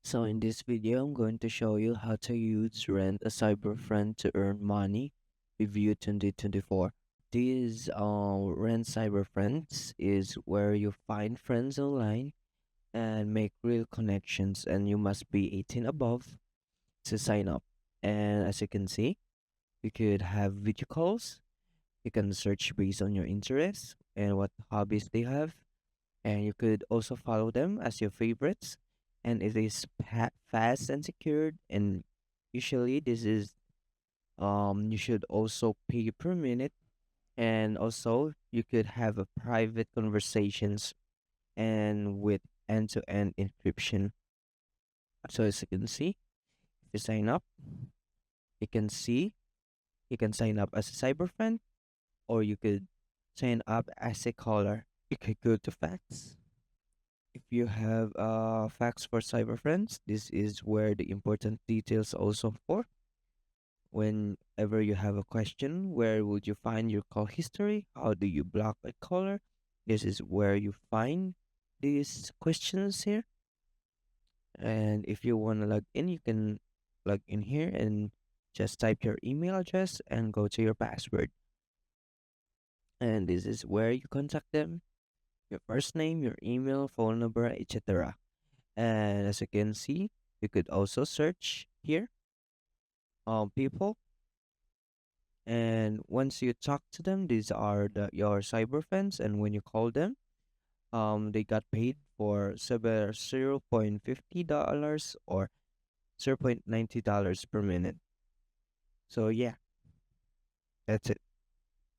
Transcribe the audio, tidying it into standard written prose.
So in this video, I'm going to show you how to use Rent a Cyber Friend to earn money with you 2024. This Rent Cyber Friends is where you find friends online and make real connections, and you must be 18 above to sign up. And as you can see, you could have video calls. You can search based on your interests and what hobbies they have, and you could also follow them as your favorites, and it is fast and secured. And usually this is you should also pay per minute, and also you could have a private conversations and with end-to-end encryption. So as you can see, if you sign up, you can see you can sign up as a cyber friend, or you could sign up as a caller. You could go to facts. If you have facts for cyber friends, this is where the important details also for. Whenever you have a question, where would you find your call history? How do you block a caller? This is where you find these questions here. And if you want to log in, you can log in here and just type your email address and go to your password. And this is where you contact them, your first name, your email, phone number, etc. And as you can see, you could also search here people, and once you talk to them, these are your cyber friends, and when you call them, they got paid for $0.50 or $0.90 per minute. So yeah, that's it.